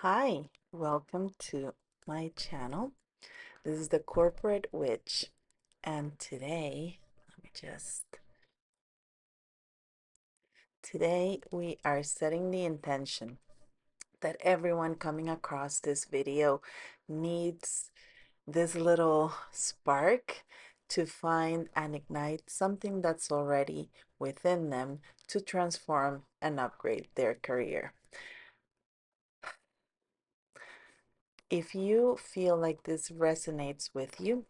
Hi, welcome to my channel. This is the Corporate Witch, and today we are setting the intention that everyone coming across this video needs this little spark to find and ignite something that's already within them to transform and upgrade their career. If you feel like this resonates with you,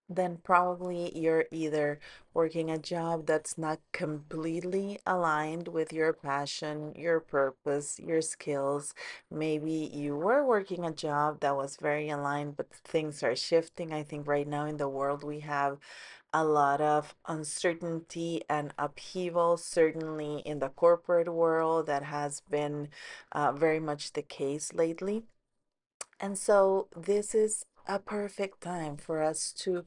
then probably you're either working a job that's not completely aligned with your passion, your purpose, your skills. Maybe you were working a job that was very aligned, but things are shifting. I think right now in the world we have a lot of uncertainty and upheaval, certainly in the corporate world. That has been very much the case lately. And so this is a perfect time for us to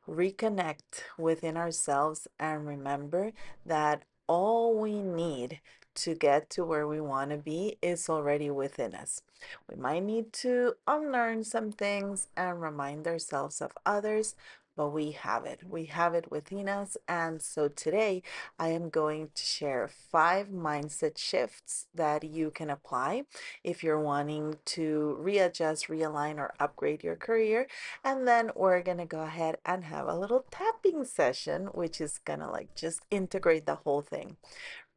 reconnect within ourselves and remember that all we need to get to where we want to be is already within us. We might need to unlearn some things and remind ourselves of others, but we have it. We have it within us. And so today I am going to share 5 mindset shifts that you can apply if you're wanting to readjust, realign, or upgrade your career. And then we're going to go ahead and have a little tapping session, which is going to like just integrate the whole thing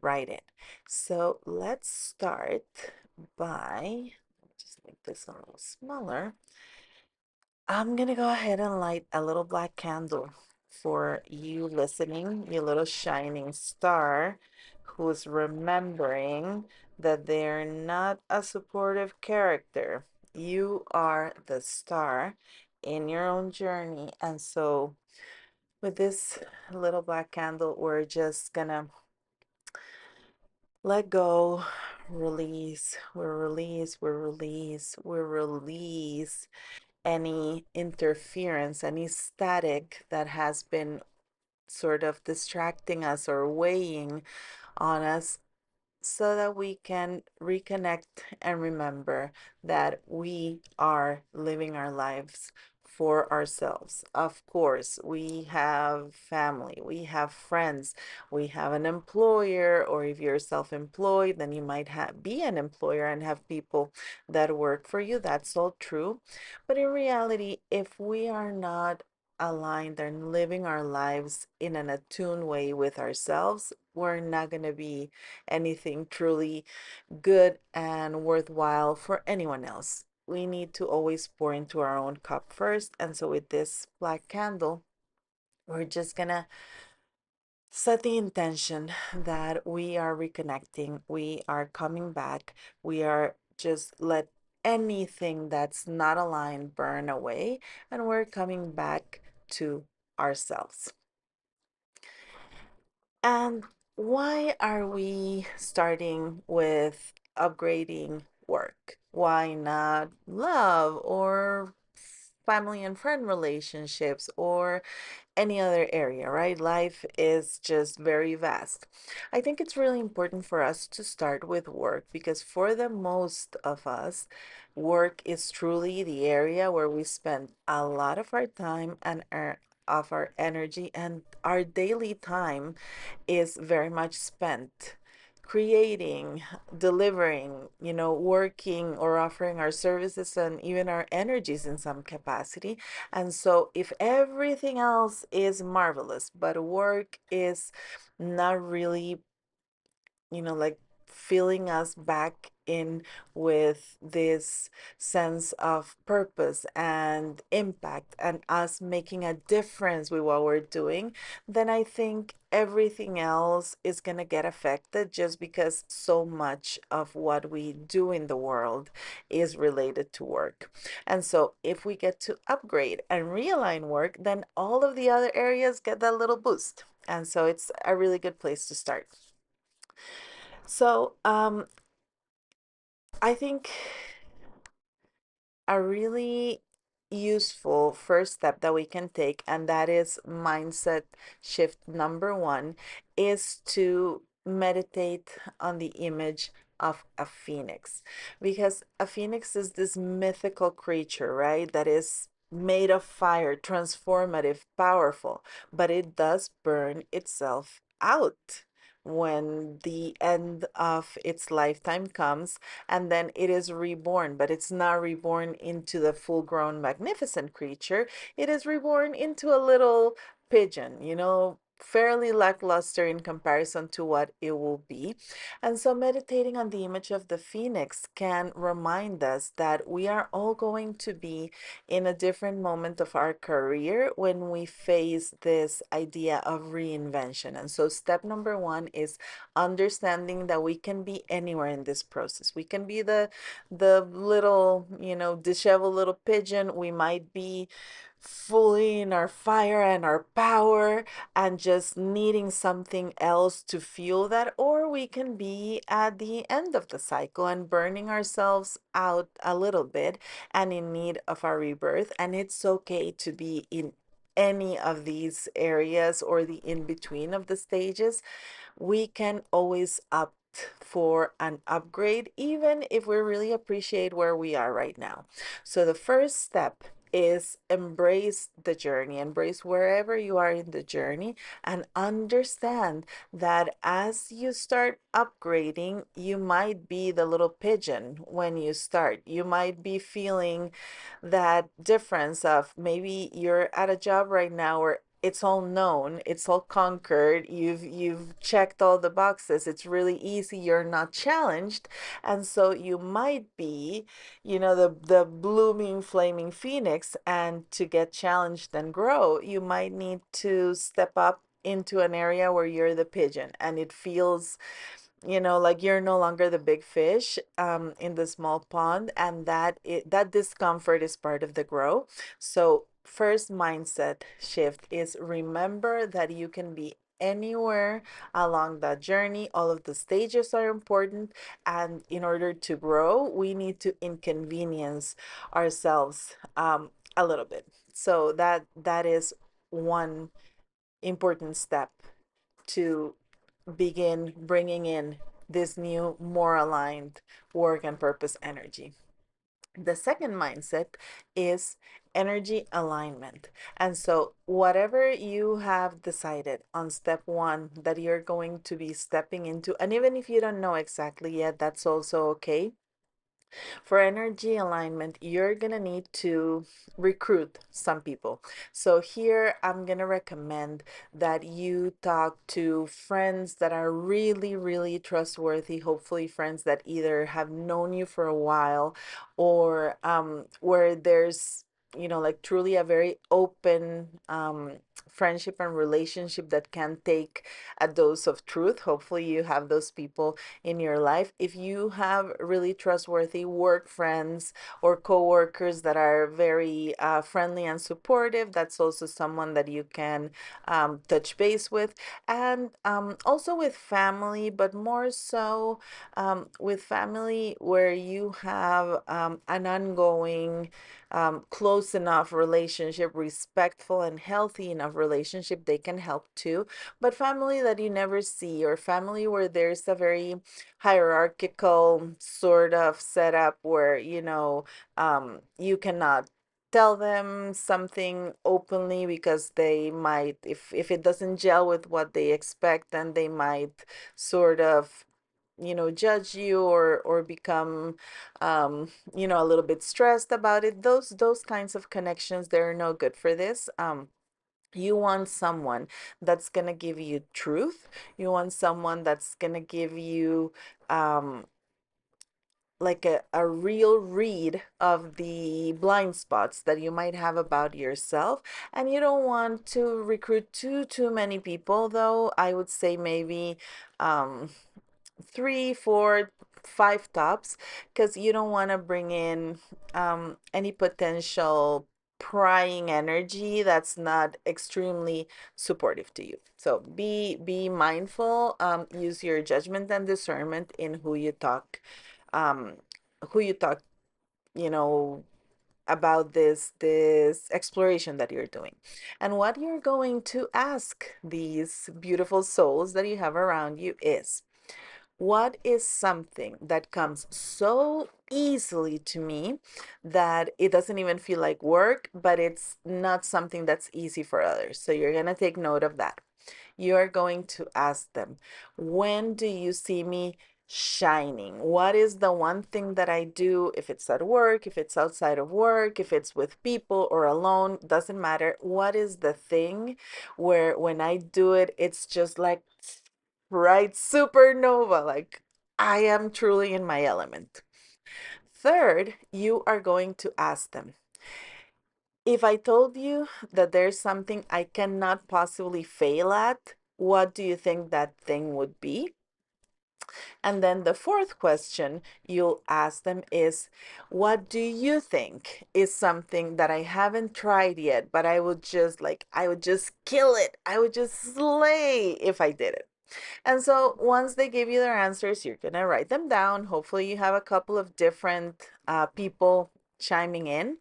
right in. So let's start by just make this a little smaller. I'm going to go ahead and light a little black candle for you listening, you little shining star who's remembering that they're not a supportive character. You are the star in your own journey. And so, with this little black candle, we're just gonna let go, release, we release any interference, any static that has been sort of distracting us or weighing on us, so that we can reconnect and remember that we are living our lives for ourselves. Of course, we have family, we have friends, we have an employer, or if you're self-employed, then you might be an employer and have people that work for you. That's all true. But in reality, if we are not aligned and living our lives in an attuned way with ourselves, we're not going to be anything truly good and worthwhile for anyone else. We need to always pour into our own cup first. And so, with this black candle, we're just gonna set the intention that we are reconnecting, we are coming back, we are just let anything that's not aligned burn away, and we're coming back to ourselves. And why are we starting with upgrading work? Why not love or family and friend relationships or any other area, right? Life is just very vast. I think it's really important for us to start with work because for the most of us, work is truly the area where we spend a lot of our time and of our energy, and our daily time is very much spent creating, delivering, working or offering our services and even our energies in some capacity. And so, if everything else is marvelous, but work is not really, like filling us back in with this sense of purpose and impact and us making a difference with what we're doing, then I think everything else is going to get affected just because so much of what we do in the world is related to work. And so if we get to upgrade and realign work, then all of the other areas get that little boost. And so it's a really good place to start. So, I think a really useful first step that we can take, and that is mindset shift number one, is to meditate on the image of a phoenix, because a phoenix is this mythical creature, right? That is made of fire, transformative, powerful, but it does burn itself out when the end of its lifetime comes, and then it is reborn, but it's not reborn into the full-grown magnificent creature. It is reborn into a little pigeon, fairly lackluster in comparison to what it will be. And so meditating on the image of the phoenix can remind us that we are all going to be in a different moment of our career when we face this idea of reinvention. And so step number one is understanding that we can be anywhere in this process. We can be the little, disheveled little pigeon. We might be fully in our fire and our power and just needing something else to fuel that, or we can be at the end of the cycle and burning ourselves out a little bit and in need of our rebirth. And it's okay to be in any of these areas or the in between of the stages. We can always opt for an upgrade, even if we really appreciate where we are right now. So the first step is embrace the journey, embrace wherever you are in the journey, and understand that as you start upgrading, you might be the little pigeon when you start. You might be feeling that difference of maybe you're at a job right now where it's all known, it's all conquered, you've checked all the boxes, it's really easy, you're not challenged. And so you might be, the blooming flaming phoenix, and to get challenged and grow, you might need to step up into an area where you're the pigeon and it feels like you're no longer the big fish in the small pond, and that discomfort is part of the grow. So first mindset shift is remember that you can be anywhere along that journey. All of the stages are important, and in order to grow, we need to inconvenience ourselves a little bit. So that is one important step to begin bringing in this new, more aligned work and purpose energy. The second mindset is energy alignment. And so, whatever you have decided on step one that you're going to be stepping into, and even if you don't know exactly yet, that's also okay. For energy alignment, you're gonna need to recruit some people. So here I'm gonna recommend that you talk to friends that are really, really trustworthy, hopefully friends that either have known you for a while or where there's like truly a very open friendship and relationship that can take a dose of truth. Hopefully you have those people in your life. If you have really trustworthy work friends or coworkers that are very friendly and supportive, that's also someone that you can touch base with. And also with family, but more so with family where you have an ongoing close enough relationship, respectful and healthy enough relationship, they can help too. But family that you never see, or family where there's a very hierarchical sort of setup where you cannot tell them something openly because they might, if it doesn't gel with what they expect, then they might sort of judge you or become a little bit stressed about it. Those kinds of connections, they're no good for this. You want someone that's going to give you truth. You want someone that's going to give you like a real read of the blind spots that you might have about yourself. And you don't want to recruit too many people, though. I would say maybe three, four, five tops, because you don't want to bring in any potential prying energy that's not extremely supportive to you. So be mindful. Use your judgment and discernment in um, who you talk, you know, about this exploration that you're doing. And what you're going to ask these beautiful souls that you have around you is, What is something that comes so easily to me that it doesn't even feel like work, but it's not something that's easy for others? So you're going to take note of that. You're going to ask them, when do you see me shining? What is the one thing that I do? If it's at work, if it's outside of work, if it's with people or alone, doesn't matter. What is the thing where when I do it, it's just like, right, supernova, like I am truly in my element. Third, you are going to ask them, if I told you that there's something I cannot possibly fail at, what do you think that thing would be? And then the fourth question you'll ask them is, what do you think is something that I haven't tried yet, but I would just kill it. I would just slay if I did it. And so once they give you their answers, you're going to write them down. Hopefully, you have a couple of different people chiming in.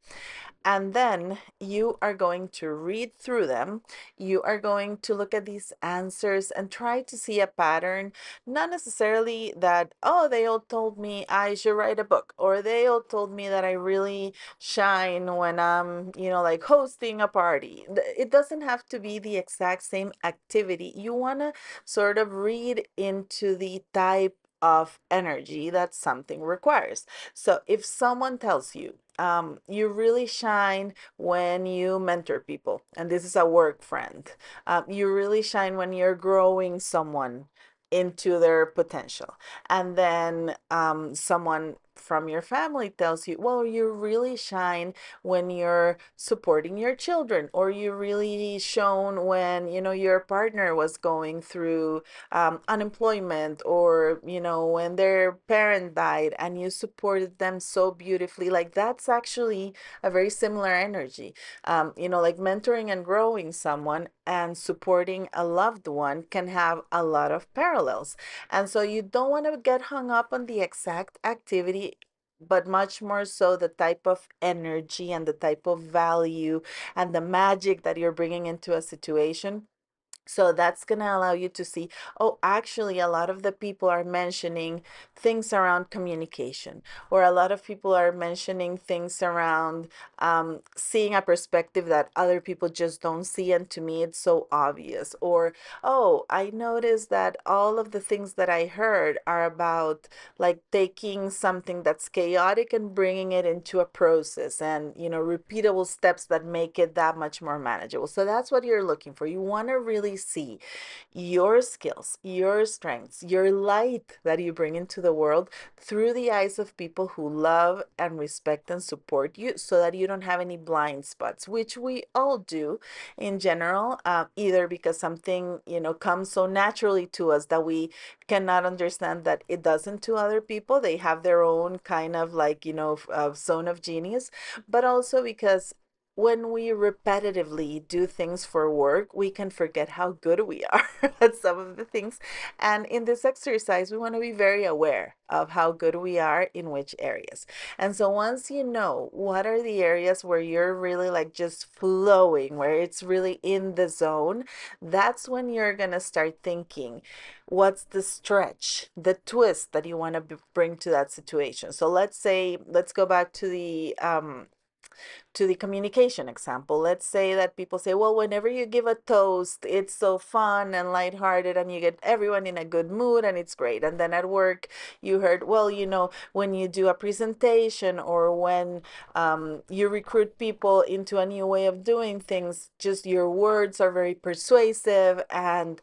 And then you are going to read through them. You are going to look at these answers and try to see a pattern. Not necessarily that, oh, they all told me I should write a book, or they all told me that I really shine when I'm, like hosting a party. It doesn't have to be the exact same activity. You want to sort of read into the type of energy that something requires. So if someone tells you, you really shine when you mentor people, and this is a work friend. You really shine when you're growing someone into their potential. And then someone from your family tells you, well, you really shine when you're supporting your children, or you really shone when, your partner was going through unemployment, or, when their parent died and you supported them so beautifully. Like that's actually a very similar energy. Like mentoring and growing someone and supporting a loved one can have a lot of parallels. And so you don't want to get hung up on the exact activity, but much more so the type of energy and the type of value and the magic that you're bringing into a situation. So that's going to allow you to see, oh, actually, a lot of the people are mentioning things around communication, or a lot of people are mentioning things around seeing a perspective that other people just don't see. And to me, it's so obvious. Or, oh, I noticed that all of the things that I heard are about like taking something that's chaotic and bringing it into a process, and, repeatable steps that make it that much more manageable. So that's what you're looking for. You want to really see your skills, your strengths, your light that you bring into the world through the eyes of people who love and respect and support you, so that you don't have any blind spots, which we all do in general, either because something, comes so naturally to us that we cannot understand that it doesn't to other people. They have their own kind of like, zone of genius, but also because when we repetitively do things for work, we can forget how good we are at some of the things. And in this exercise, we want to be very aware of how good we are in which areas. And so once you know what are the areas where you're really like just flowing, where it's really in the zone, that's when you're going to start thinking, what's the stretch, the twist that you want to bring to that situation. So let's go back to the communication example. Let's say that people say, well, whenever you give a toast, it's so fun and lighthearted and you get everyone in a good mood and it's great. And then at work, you heard, well, when you do a presentation, or when you recruit people into a new way of doing things, just your words are very persuasive, and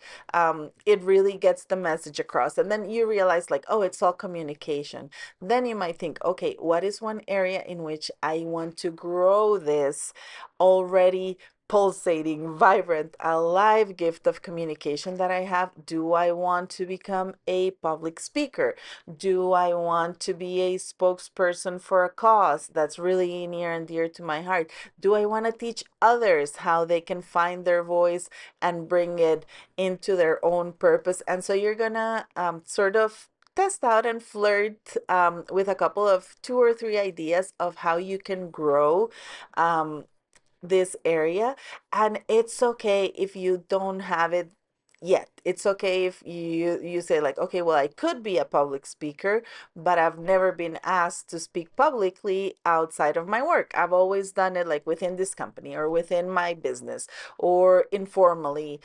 it really gets the message across. And then you realize, like, oh, it's all communication. Then you might think, okay, what is one area in which I want to grow this already pulsating, vibrant, alive gift of communication that I have? Do I want to become a public speaker? Do I want to be a spokesperson for a cause that's really near and dear to my heart? Do I want to teach others how they can find their voice and bring it into their own purpose? And so you're gonna sort of test out and flirt with a couple of 2 or 3 ideas of how you can grow um, this area. And it's okay if you don't have it yet. It's okay if you say like, okay, well, I could be a public speaker, but I've never been asked to speak publicly outside of my work. I've always done it like within this company or within my business or informally,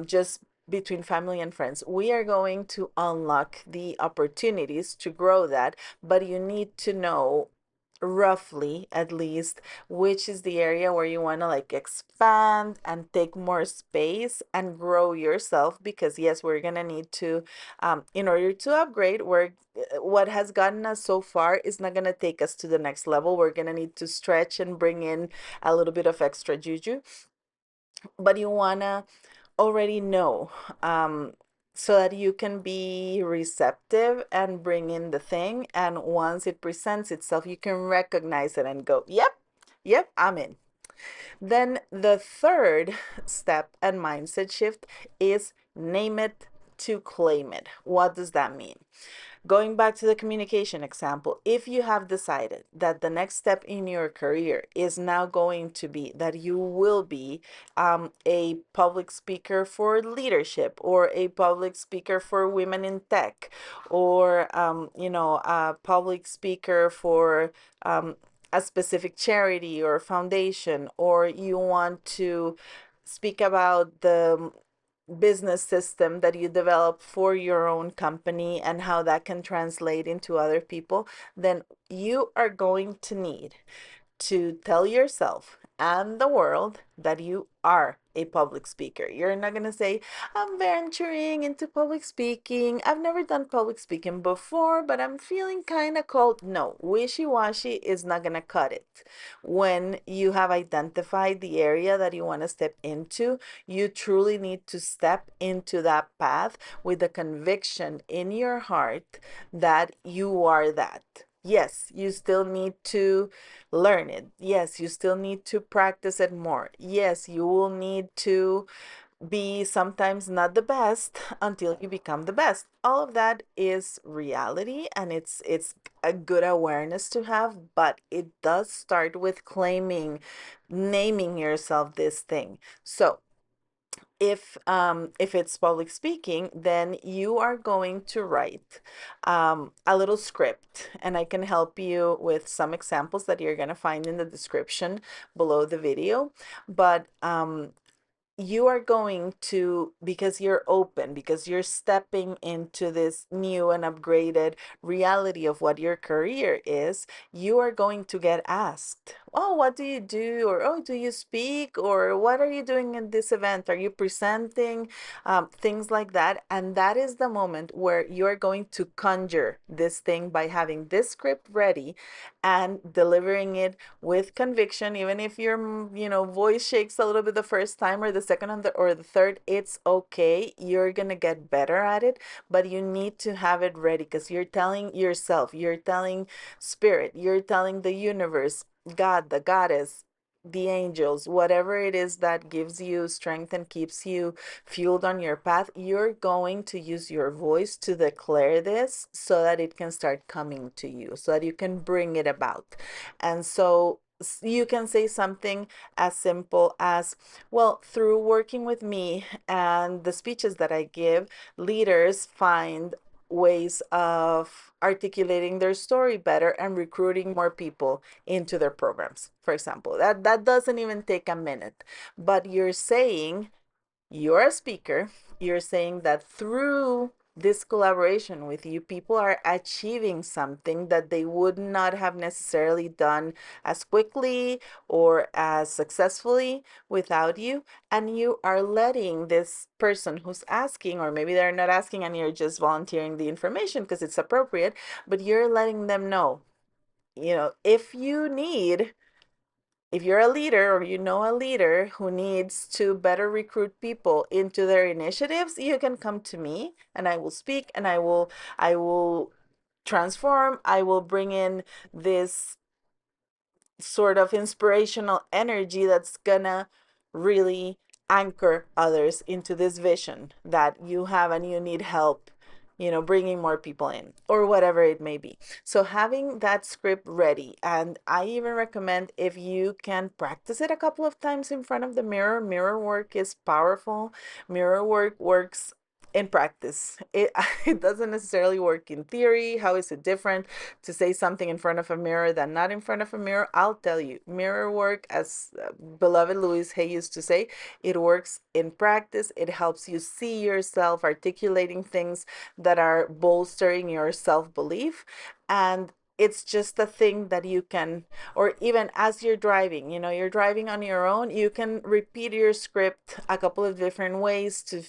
just between family and friends. We are going to unlock the opportunities to grow that, but you need to know roughly at least which is the area where you want to like expand and take more space and grow yourself, because yes, we're gonna need to in order to upgrade, what has gotten us so far is not gonna take us to the next level. We're gonna need to stretch and bring in a little bit of extra juju, but you wanna already know, so that you can be receptive and bring in the thing. And once it presents itself, you can recognize it and go, yep, yep, I'm in. Then the third step and mindset shift is name it to claim it. What does that mean? Going back to the communication example, if you have decided that the next step in your career is now going to be that you will be a public speaker for leadership, or a public speaker for women in tech, or a public speaker for a specific charity or foundation, or you want to speak about the business system that you develop for your own company and how that can translate into other people, then you are going to need to tell yourself and the world that you are a public speaker. You're not going to say, I'm venturing into public speaking. I've never done public speaking before, but I'm feeling kind of cold. No, wishy-washy is not going to cut it. When you have identified the area that you want to step into, you truly need to step into that path with the conviction in your heart that you are that. Yes, you still need to learn it. Yes, you still need to practice it more. Yes, you will need to be sometimes not the best until you become the best. All of that is reality, and it's a good awareness to have, but it does start with claiming, naming yourself this thing. So if it's public speaking, then you are going to write a little script, and I can help you with some examples that you're going to find in the description below the video. But you are going to, because you're open, because you're stepping into this new and upgraded reality of what your career is, you are going to get asked, oh, what do you do? Or, oh, do you speak? Or what are you doing in this event? Are you presenting? Things like that. And that is the moment where you're going to conjure this thing by having this script ready and delivering it with conviction. Even if your voice shakes a little bit the first time or the second or the third, it's okay. You're gonna get better at it, but you need to have it ready, because you're telling yourself, you're telling spirit, you're telling the universe, God, the goddess, the angels, whatever it is that gives you strength and keeps you fueled on your path, you're going to use your voice to declare this so that it can start coming to you, so that you can bring it about. And so you can say something as simple as, well, through working with me and the speeches that I give, leaders find ways of articulating their story better and recruiting more people into their programs, for example. That doesn't even take a minute, but you're saying, you're a speaker, you're saying that through this collaboration with you, people are achieving something that they would not have necessarily done as quickly or as successfully without you. And you are letting this person who's asking, or maybe they're not asking and you're just volunteering the information because it's appropriate, but you're letting them know, if you need, if you're a leader or a leader who needs to better recruit people into their initiatives, you can come to me and I will speak, and I will transform. I will bring in this sort of inspirational energy that's gonna really anchor others into this vision that you have, and you need help, bringing more people in or whatever it may be. So having that script ready, and I even recommend if you can practice it a couple of times in front of the mirror. Mirror work is powerful. Mirror work works in practice. It it doesn't necessarily work in theory. How is it different to say something in front of a mirror than not in front of a mirror? I'll tell you, mirror work, as beloved Louise Hay used to say, it works in practice. It helps you see yourself articulating things that are bolstering your self-belief. And it's just a thing that you can, or even as you're driving, you're driving on your own, you can repeat your script a couple of different ways to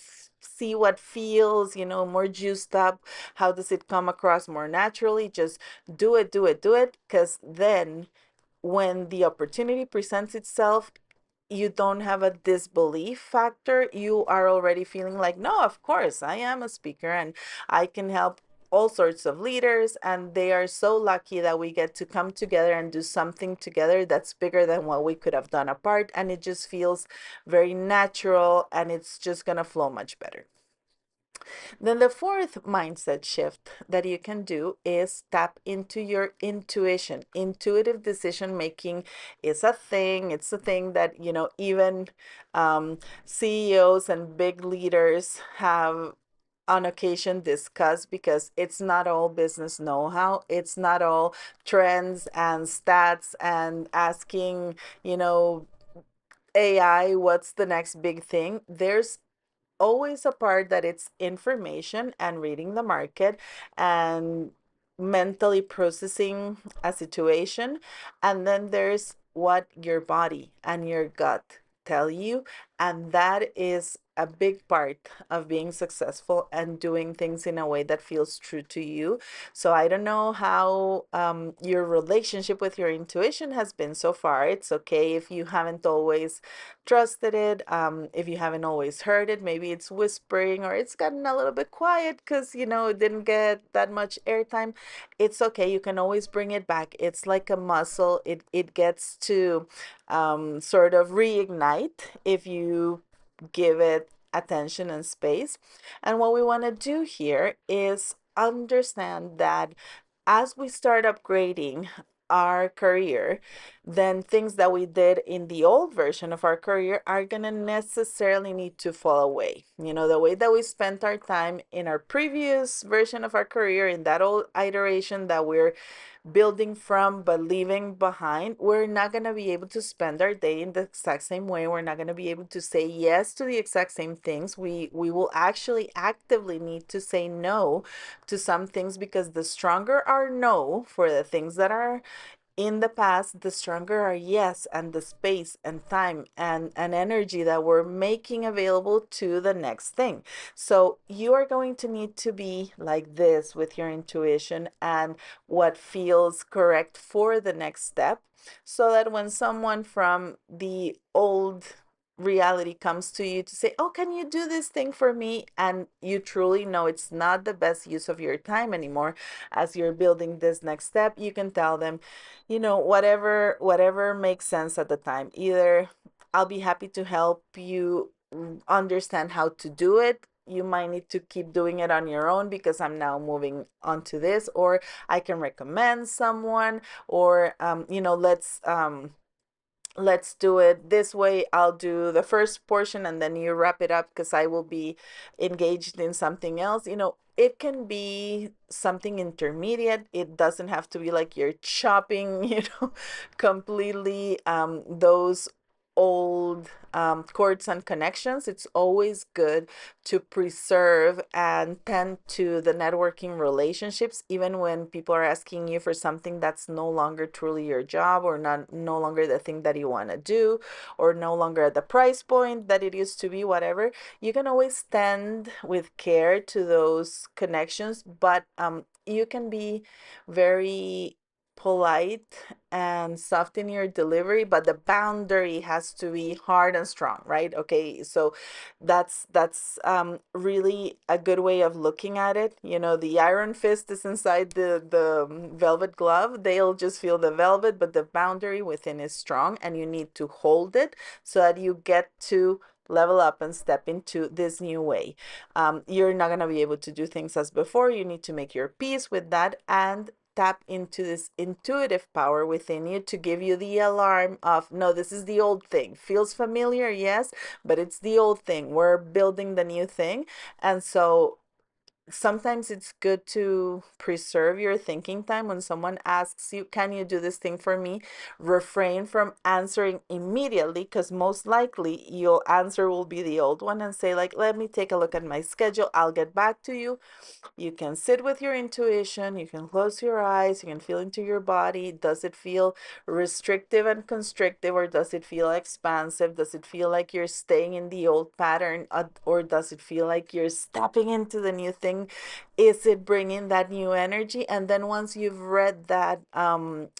see what feels, more juiced up. How does it come across more naturally? Just do it, do it, do it. Because then when the opportunity presents itself, you don't have a disbelief factor. You are already feeling like, no, of course, I am a speaker and I can help all sorts of leaders. And they are so lucky that we get to come together and do something together that's bigger than what we could have done apart. And it just feels very natural, and it's just going to flow much better. Then the fourth mindset shift that you can do is tap into your intuition. Intuitive decision making is a thing. It's a thing that, even CEOs and big leaders have on occasion discussed, because it's not all business know-how. It's not all trends and stats and asking, AI, what's the next big thing. There's always a part that it's information and reading the market and mentally processing a situation. And then there's what your body and your gut tell you. And that is a big part of being successful and doing things in a way that feels true to you. So I don't know how your relationship with your intuition has been so far. It's okay if you haven't always trusted it. If you haven't always heard it, maybe it's whispering or it's gotten a little bit quiet because, it didn't get that much airtime. It's okay. You can always bring it back. It's like a muscle. It gets to sort of reignite if you give it attention and space. And what we want to do here is understand that as we start upgrading our career, then things that we did in the old version of our career are going to necessarily need to fall away. The way that we spent our time in our previous version of our career, in that old iteration that we're building from but leaving behind, we're not going to be able to spend our day in the exact same way. We're not going to be able to say yes to the exact same things. We will actually actively need to say no to some things, because the stronger our no for the things that are in the past, the stronger our yes, and the space and time and energy that we're making available to the next thing. So you are going to need to be like this with your intuition and what feels correct for the next step, so that when someone from the old reality comes to you to say, oh, can you do this thing for me, and you truly know it's not the best use of your time anymore as you're building this next step, you can tell them, whatever makes sense at the time. Either I'll be happy to help you understand how to do it. You might need to keep doing it on your own because I'm now moving on to this, or I can recommend someone, or let's do it this way. I'll do the first portion and then you wrap it up because I will be engaged in something else. It can be something intermediate. It doesn't have to be like you're chopping, completely those old chords and connections. It's always good to preserve and tend to the networking relationships, even when people are asking you for something that's no longer truly your job, or no longer the thing that you want to do, or no longer at the price point that it used to be, whatever. You can always tend with care to those connections, but you can be very polite and soft in your delivery, but the boundary has to be hard and strong, right? Okay, so that's really a good way of looking at it. The iron fist is inside the velvet glove. They'll just feel the velvet, but the boundary within is strong, and you need to hold it so that you get to level up and step into this new way. You're not going to be able to do things as before. You need to make your peace with that and tap into this intuitive power within you to give you the alarm of, no, this is the old thing. Feels familiar, yes, but it's the old thing. We're building the new thing. And so sometimes it's good to preserve your thinking time. When someone asks you, can you do this thing for me? Refrain from answering immediately, because most likely your answer will be the old one, and say, like, let me take a look at my schedule. I'll get back to you. You can sit with your intuition. You can close your eyes. You can feel into your body. Does it feel restrictive and constrictive, or does it feel expansive? Does it feel like you're staying in the old pattern, or does it feel like you're stepping into the new thing? Is it bringing that new energy? And then once you've read that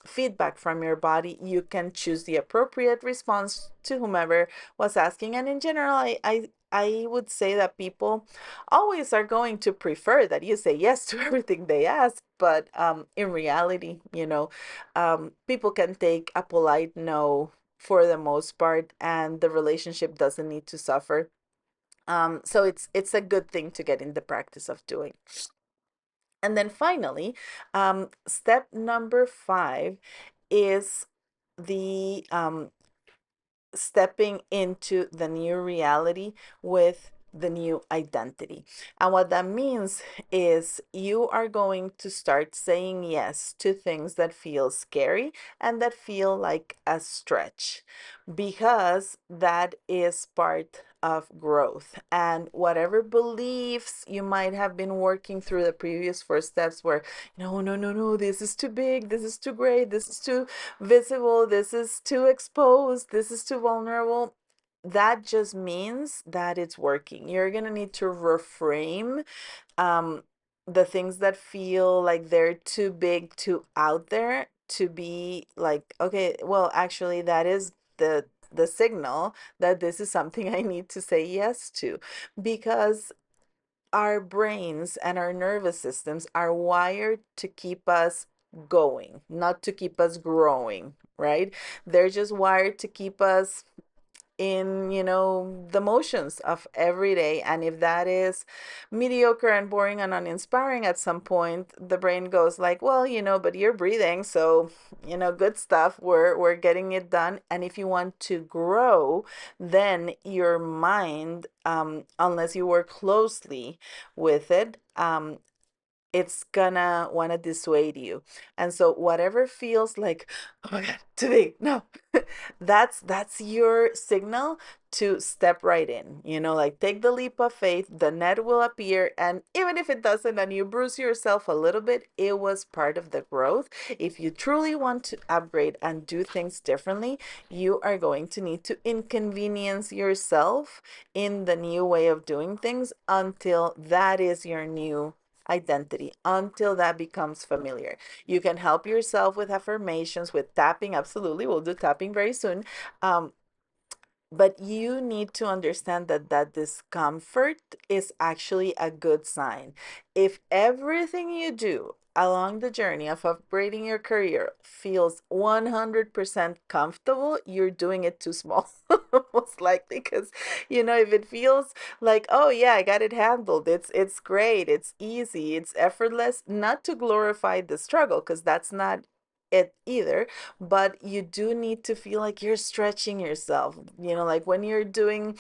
feedback from your body, you can choose the appropriate response to whomever was asking. And in general, I would say that people always are going to prefer that you say yes to everything they ask. But in reality, people can take a polite no for the most part, and the relationship doesn't need to suffer. So it's a good thing to get in the practice of doing. And then finally, step number 5 is the stepping into the new reality with the new identity. And what that means is you are going to start saying yes to things that feel scary and that feel like a stretch, because that is part of growth. And whatever beliefs you might have been working through the previous 4 steps, where no, no, no, no, this is too big, this is too great, this is too visible, this is too exposed, this is too vulnerable, that just means that it's working. You're going to need to reframe um, the things that feel like they're too big, too out there, to be like, okay, well, actually, that is the signal that this is something I need to say yes to. Because our brains and our nervous systems are wired to keep us going, not to keep us growing, right? They're just wired to keep us in, the motions of every day. And if that is mediocre and boring and uninspiring, at some point the brain goes like, well, but you're breathing, so good stuff, we're getting it done. And if you want to grow, then your mind, unless you work closely with it, it's gonna want to dissuade you. And so whatever feels like, oh my God, too big, no, that's your signal to step right in. Like, take the leap of faith. The net will appear, and even if it doesn't and you bruise yourself a little bit, it was part of the growth. If you truly want to upgrade and do things differently, you are going to need to inconvenience yourself in the new way of doing things until that is your new identity, until that becomes familiar. You can help yourself with affirmations, with tapping. Absolutely, we'll do tapping very soon. But you need to understand that discomfort is actually a good sign. If everything you do along the journey of upgrading your career feels 100% comfortable, you're doing it too small, most likely. Because, if it feels like, oh yeah, I got it handled, it's great, it's easy, it's effortless, not to glorify the struggle, because that's not it either, but you do need to feel like you're stretching yourself. Like when you're doing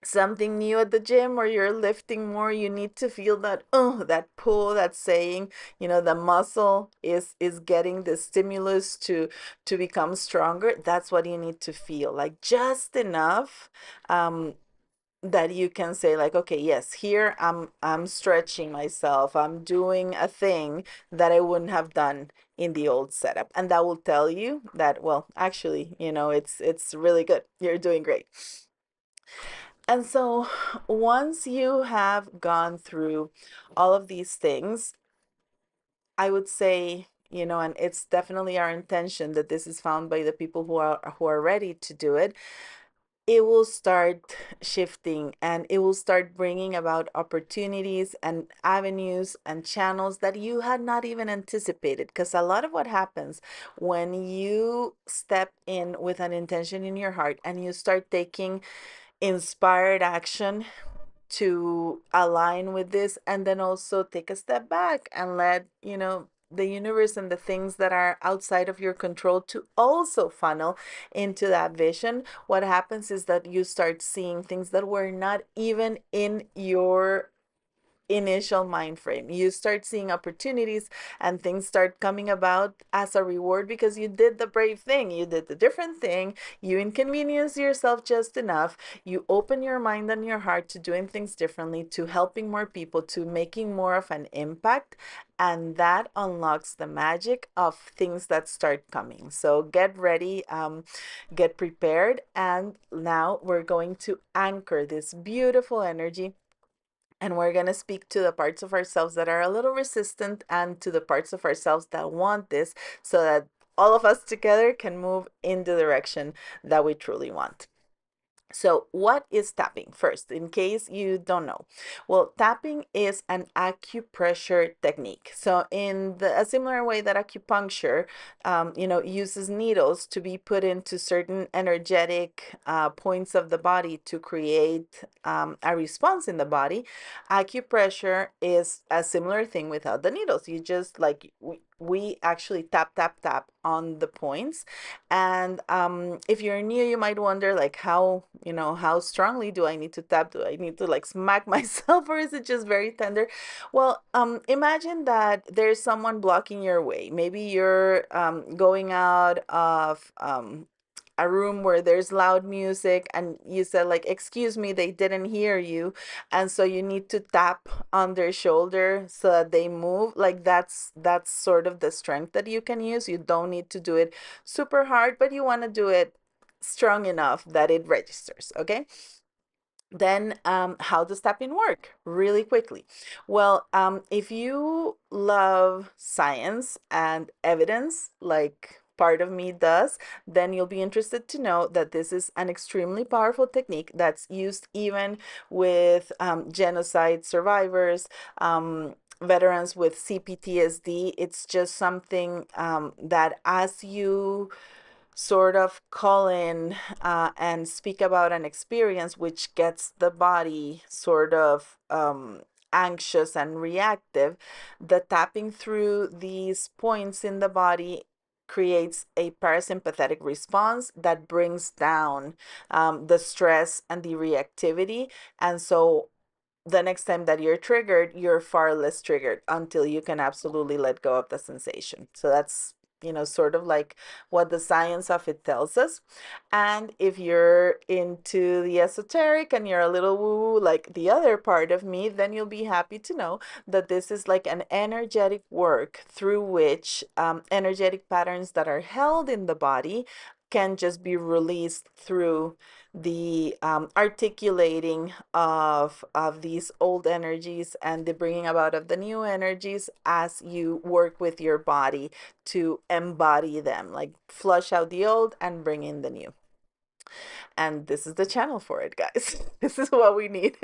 something new at the gym or you're lifting more, you need to feel that, oh, that pull, that saying, the muscle is getting the stimulus to become stronger. That's what you need to feel like, just enough that you can say like, okay, yes, here I'm stretching myself, I'm doing a thing that I wouldn't have done in the old setup. And that will tell you that, well, actually, it's really good, you're doing great. And so once you have gone through all of these things, I would say, and it's definitely our intention that this is found by the people who are ready to do it, it will start shifting, and it will start bringing about opportunities and avenues and channels that you had not even anticipated. Because a lot of what happens when you step in with an intention in your heart and you start taking inspired action to align with this, and then also take a step back and let the universe and the things that are outside of your control to also funnel into that vision. What happens is that you start seeing things that were not even in your initial mind frame. You start seeing opportunities and things start coming about as a reward because you did the brave thing, you did the different thing, you inconvenience yourself just enough, you open your mind and your heart to doing things differently, to helping more people, to making more of an impact, and that unlocks the magic of things that start coming. So get ready, get prepared, and now we're going to anchor this beautiful energy, and we're going to speak to the parts of ourselves that are a little resistant and to the parts of ourselves that want this, so that all of us together can move in the direction that we truly want. So what is tapping? First, in case you don't know, well, tapping is an acupressure technique. So in a similar way that acupuncture, uses needles to be put into certain energetic points of the body to create a response in the body, acupressure is a similar thing without the needles. You just like we actually tap, tap, tap on the points. And if you're new, you might wonder, like, how strongly do I need to tap? Do I need to like smack myself, or is it just very tender? Well, imagine that there's someone blocking your way. Maybe you're going out of a room where there's loud music, and you said, like, excuse me, they didn't hear you, and so you need to tap on their shoulder so that they move. Like, that's sort of the strength that you can use. You don't need to do it super hard, but you want to do it strong enough that it registers. Okay. Then how does tapping work? Really quickly. Well, if you love science and evidence, like part of me does, then you'll be interested to know that this is an extremely powerful technique that's used even with genocide survivors, veterans with CPTSD. It's just something that, as you sort of call in and speak about an experience which gets the body sort of anxious and reactive, the tapping through these points in the body creates a parasympathetic response that brings down the stress and the reactivity. And so the next time that you're triggered, you're far less triggered until you can absolutely let go of the sensation. So that's, sort of like what the science of it tells us. And if you're into the esoteric and you're a little woo, like the other part of me, then you'll be happy to know that this is like an energetic work through which energetic patterns that are held in the body can just be released through the articulating of these old energies and the bringing about of the new energies as you work with your body to embody them, like flush out the old and bring in the new. And this is the channel for it, guys. This is what we need.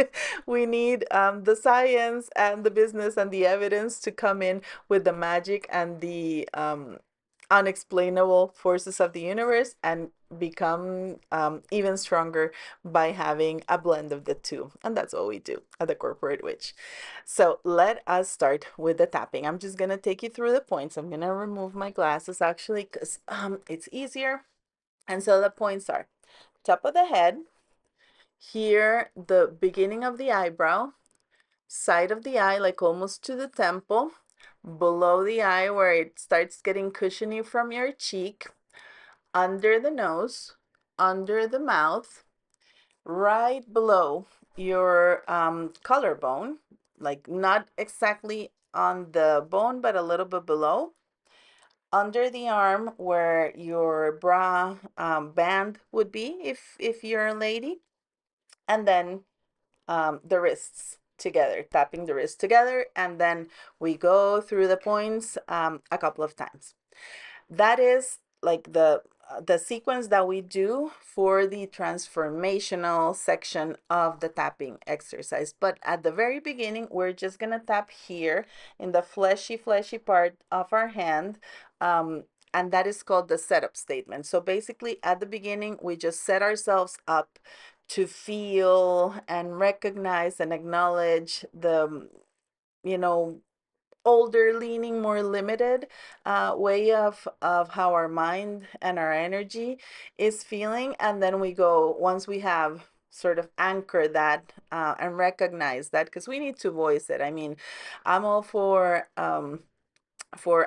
We need the science and the business and the evidence to come in with the magic and the unexplainable forces of the universe, and become even stronger by having a blend of the two. And that's what we do at the Corporate Witch. So let us start with the tapping. I'm just going to take you through the points. I'm going to remove my glasses actually because it's easier. And so the points are top of the head, here the beginning of the eyebrow, side of the eye, like almost to the temple, below the eye where it starts getting cushiony from your cheek, under the nose, under the mouth, right below your collarbone, like not exactly on the bone, but a little bit below, under the arm where your bra band would be if you're a lady, and then the wrists together, tapping the wrists together, and then we go through the points a couple of times. That is like the sequence that we do for the transformational section of the tapping exercise. But at the very beginning, we're just gonna tap here in the fleshy part of our hand. And that is called the setup statement. So basically at the beginning, we just set ourselves up to feel and recognize and acknowledge the, you know, older leaning, more limited way of how our mind and our energy is feeling. And then we go, once we have sort of anchor that and recognize that, because we need to voice it. I mean, I'm all for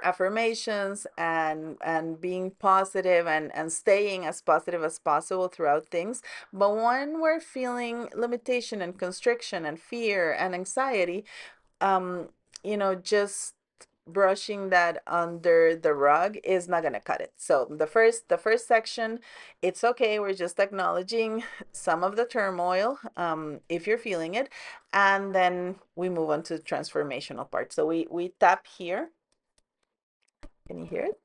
affirmations and being positive and staying as positive as possible throughout things. But when we're feeling limitation and constriction and fear and anxiety, um just brushing that under the rug is not going to cut it. So the first section, it's okay, we're just acknowledging some of the turmoil, if you're feeling it, and then we move on to the transformational part. So we tap here. Can you hear it?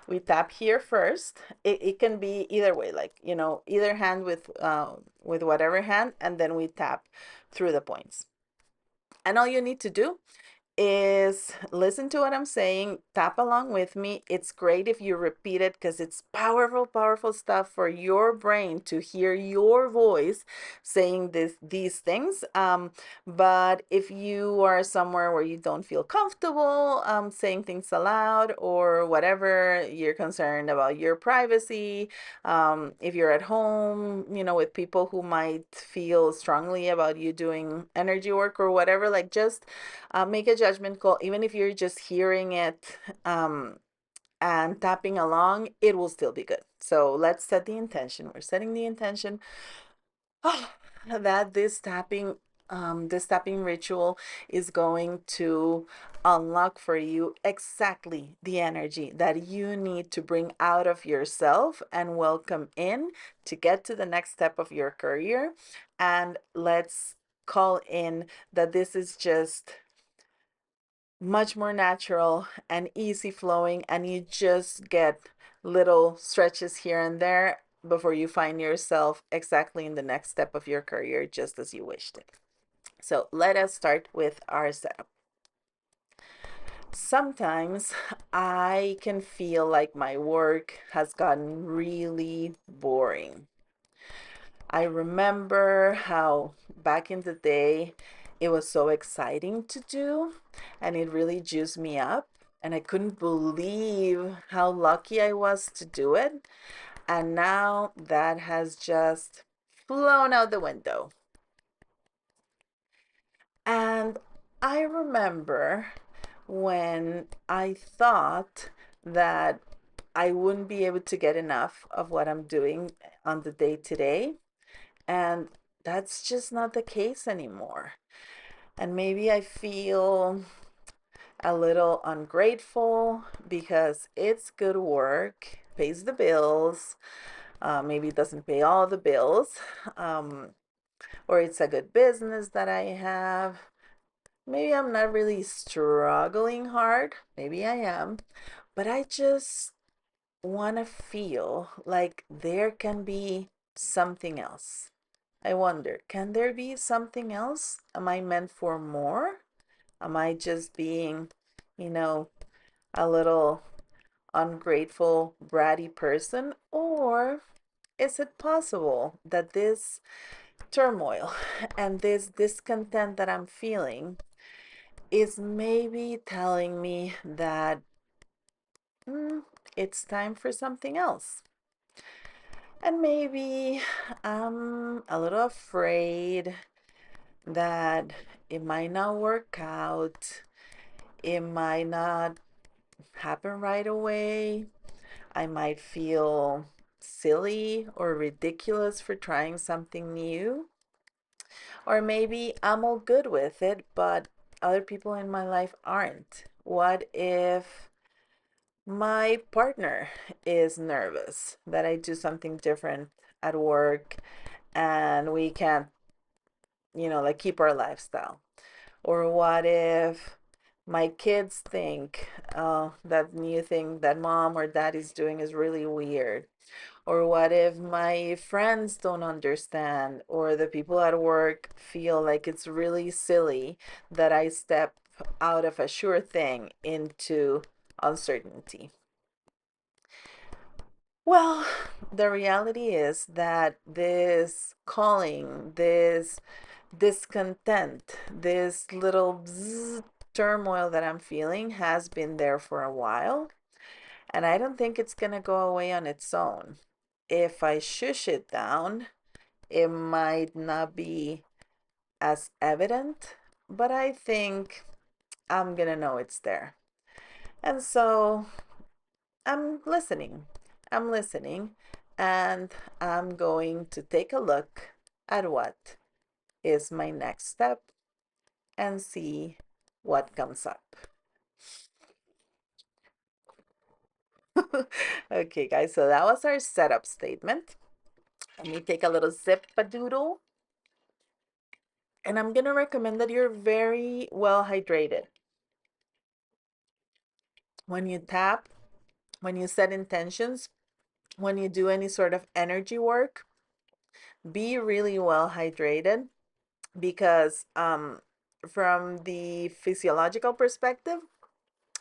We tap here first. It can be either way, like, either hand with whatever hand, and then we tap through the points. And all you need to do is listen to what I'm saying, tap along with me. It's great if you repeat it, because it's powerful, powerful stuff for your brain to hear your voice saying these things. But if you are somewhere where you don't feel comfortable saying things aloud, or whatever, you're concerned about your privacy, if you're at home, with people who might feel strongly about you doing energy work or whatever, like, just make a judgment call. Even if you're just hearing it and tapping along, it will still be good. So let's set the intention. We're setting the intention that this tapping ritual is going to unlock for you exactly the energy that you need to bring out of yourself and welcome in to get to the next step of your career. And let's call in that this is just much more natural and easy flowing, and you just get little stretches here and there before you find yourself exactly in the next step of your career, just as you wished it. So let us start with our setup. Sometimes I can feel like my work has gotten really boring. I remember how back in the day it was so exciting to do, and it really juiced me up, and I couldn't believe how lucky I was to do it. And now that has just flown out the window. And I remember when I thought that I wouldn't be able to get enough of what I'm doing on the day to day. And that's just not the case anymore. And maybe I feel a little ungrateful because it's good work, pays the bills. Maybe it doesn't pay all the bills, um, or it's a good business that I have. Maybe I'm not really struggling hard. Maybe I am. But I just want to feel like there can be something else. I wonder, can there be something else? Am I meant for more? Am I just being, you know, a little ungrateful, bratty person? Or is it possible that this turmoil and this discontent that I'm feeling is maybe telling me that it's time for something else? And maybe I'm a little afraid that it might not work out. It might not happen right away. I might feel silly or ridiculous for trying something new. Or maybe I'm all good with it, but other people in my life aren't. What if my partner is nervous that I do something different at work and we can't, like, keep our lifestyle? Or what if my kids think that new thing that mom or dad is doing is really weird? Or what if my friends don't understand, or the people at work feel like it's really silly that I step out of a sure thing into uncertainty? Well, the reality is that this calling, this discontent, this little turmoil that I'm feeling has been there for a while. And I don't think it's going to go away on its own. If I shush it down, it might not be as evident, but I think I'm going to know it's there. And so I'm listening. I'm listening, and I'm going to take a look at what is my next step and see what comes up. Okay, guys, so that was our setup statement. Let me take a little zip a doodle. And I'm going to recommend that you're very well hydrated. When you tap, when you set intentions, when you do any sort of energy work, be really well hydrated because from the physiological perspective,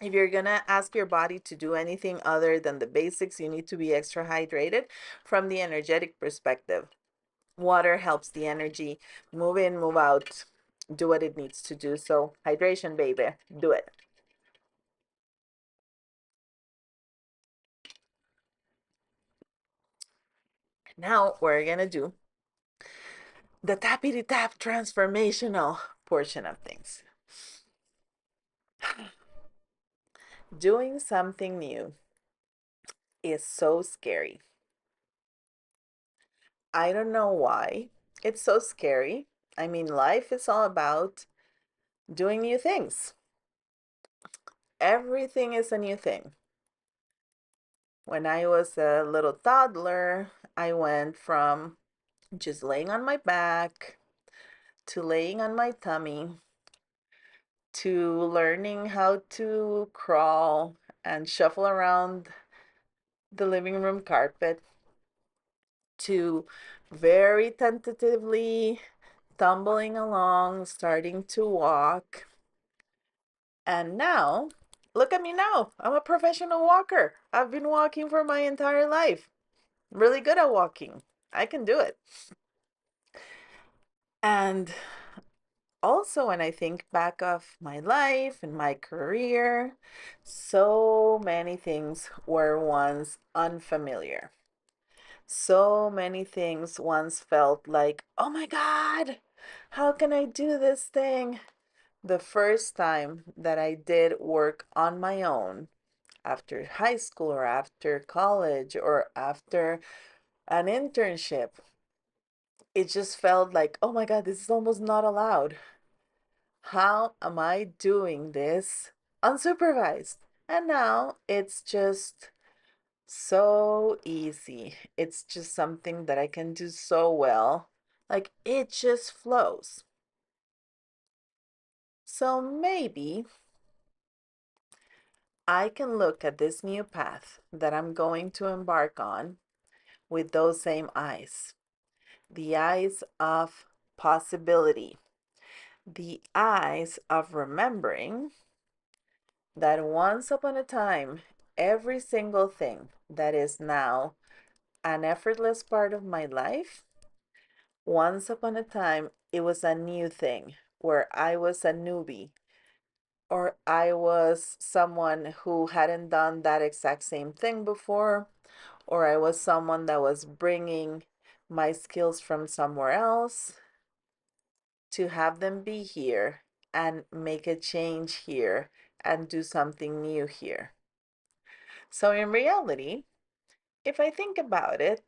if you're going to ask your body to do anything other than the basics, you need to be extra hydrated. From the energetic perspective, water helps the energy move in, move out, do what it needs to do. So hydration, baby, do it. Now we're going to do the tappity tap transformational portion of things. Doing something new is so scary. I don't know why it's so scary. I mean, life is all about doing new things. Everything is a new thing. When I was a little toddler, I went from just laying on my back to laying on my tummy to learning how to crawl and shuffle around the living room carpet to very tentatively tumbling along, starting to walk. And now, look at me now. I'm a professional walker. I've been walking for my entire life. I'm really good at walking. I can do it. And also, when I think back of my life and my career, so many things were once unfamiliar. So many things once felt like, oh my God, how can I do this thing? The first time that I did work on my own after high school or after college or after an internship, it just felt like, oh my God, this is almost not allowed. How am I doing this unsupervised? And now it's just so easy. It's just something that I can do so well. Like it just flows. So maybe I can look at this new path that I'm going to embark on with those same eyes. The eyes of possibility. The eyes of remembering that once upon a time, every single thing that is now an effortless part of my life, once upon a time, it was a new thing where I was a newbie or I was someone who hadn't done that exact same thing before, or I was someone that was bringing my skills from somewhere else to have them be here and make a change here and do something new here. So, in reality, if I think about it,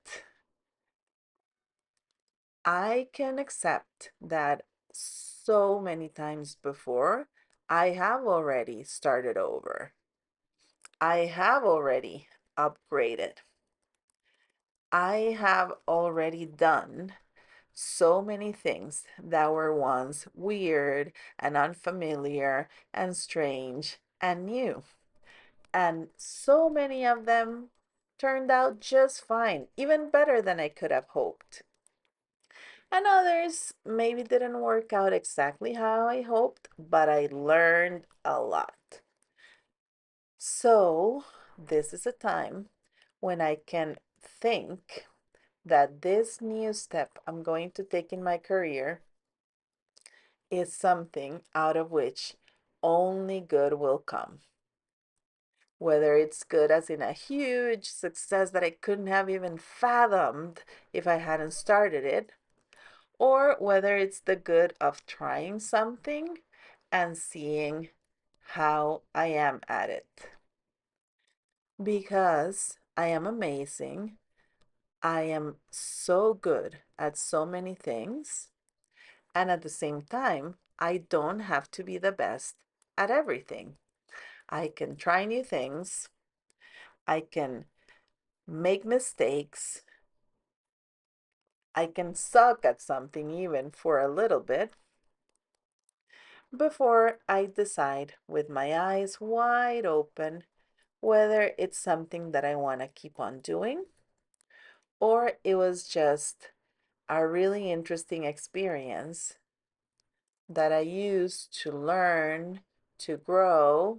I can accept that so many times before, I have already started over. I have already upgraded. I have already done so many things that were once weird and unfamiliar and strange and new. And so many of them turned out just fine, even better than I could have hoped. And others maybe didn't work out exactly how I hoped, but I learned a lot. So, this is a time when I can think that this new step I'm going to take in my career is something out of which only good will come. Whether it's good as in a huge success that I couldn't have even fathomed if I hadn't started it, or whether it's the good of trying something and seeing how I am at it. Because I am amazing. I am so good at so many things. And at the same time, I don't have to be the best at everything. I can try new things. I can make mistakes. I can suck at something even for a little bit before I decide with my eyes wide open whether it's something that I want to keep on doing or it was just a really interesting experience that I used to learn, to grow,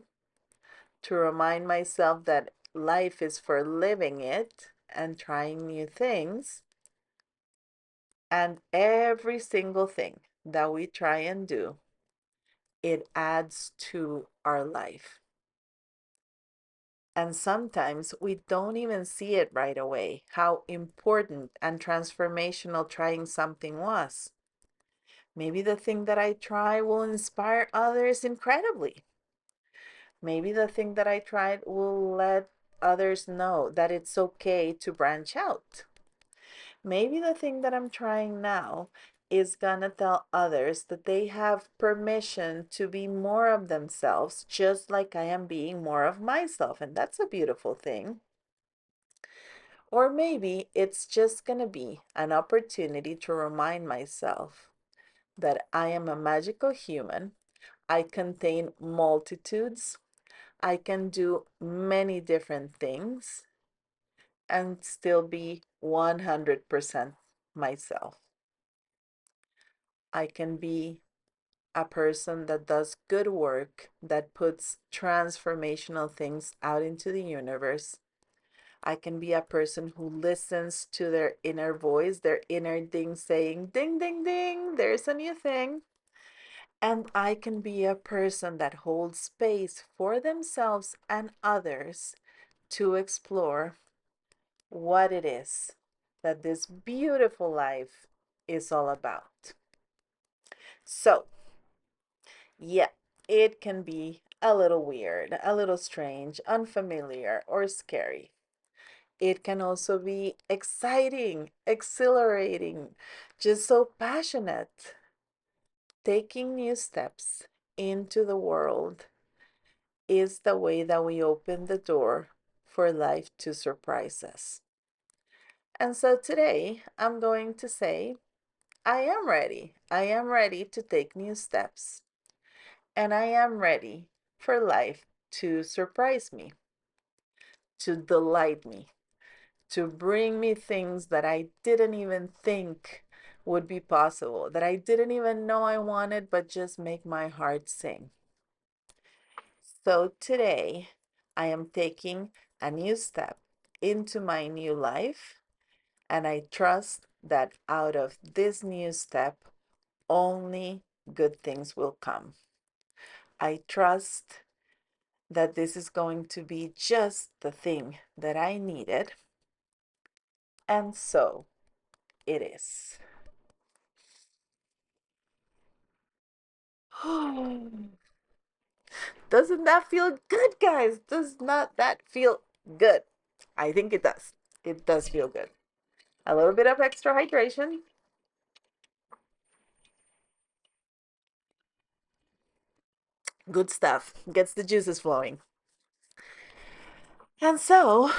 to remind myself that life is for living it and trying new things. And every single thing that we try and do, it adds to our life. And sometimes we don't even see it right away, how important and transformational trying something was. Maybe the thing that I try will inspire others incredibly. Maybe the thing that I tried will let others know that it's okay to branch out. Maybe the thing that I'm trying now is gonna tell others that they have permission to be more of themselves, just like I am being more of myself. And that's a beautiful thing. Or maybe it's just gonna be an opportunity to remind myself that I am a magical human. I contain multitudes. I can do many different things and still be 100% myself. I can be a person that does good work, that puts transformational things out into the universe. I can be a person who listens to their inner voice, their inner ding saying, ding, ding, ding, there's a new thing. And I can be a person that holds space for themselves and others to explore what it is that this beautiful life is all about. So, yeah, it can be a little weird, a little strange, unfamiliar, or scary. It can also be exciting, exhilarating, just so passionate. Taking new steps into the world is the way that we open the door for life to surprise us. And so today I'm going to say, I am ready. I am ready to take new steps. And I am ready for life to surprise me, to delight me, to bring me things that I didn't even think would be possible, that I didn't even know I wanted, but just make my heart sing. So today, I am taking a new step into my new life, and I trust that out of this new step, only good things will come. I trust that this is going to be just the thing that I needed, and so it is. Doesn't that feel good, guys? Does not that feel good? I think it does. It does feel good. A little bit of extra hydration. Good stuff. Gets the juices flowing. And so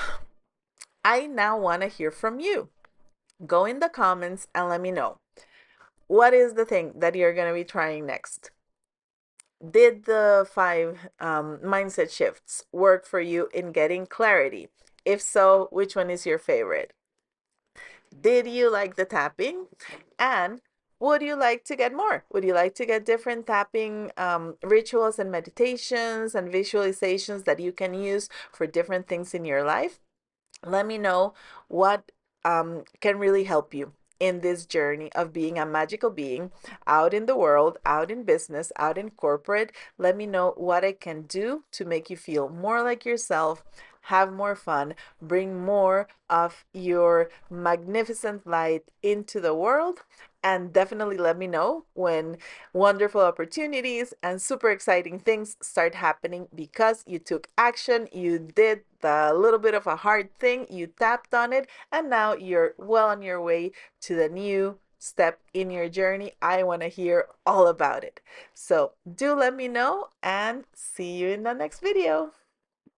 I now want to hear from you. Go in the comments and let me know. What is the thing that you're going to be trying next? Did the 5 mindset shifts work for you in getting clarity? If so, which one is your favorite? Did you like the tapping? And would you like to get more? Would you like to get different tapping rituals and meditations and visualizations that you can use for different things in your life? Let me know what can really help you in this journey of being a magical being out in the world, out in business, out in corporate. Let me know what I can do to make you feel more like yourself, have more fun, bring more of your magnificent light into the world. And definitely let me know when wonderful opportunities and super exciting things start happening because you took action, you did the little bit of a hard thing, you tapped on it, and now you're well on your way to the new step in your journey. I want to hear all about it. So do let me know and see you in the next video.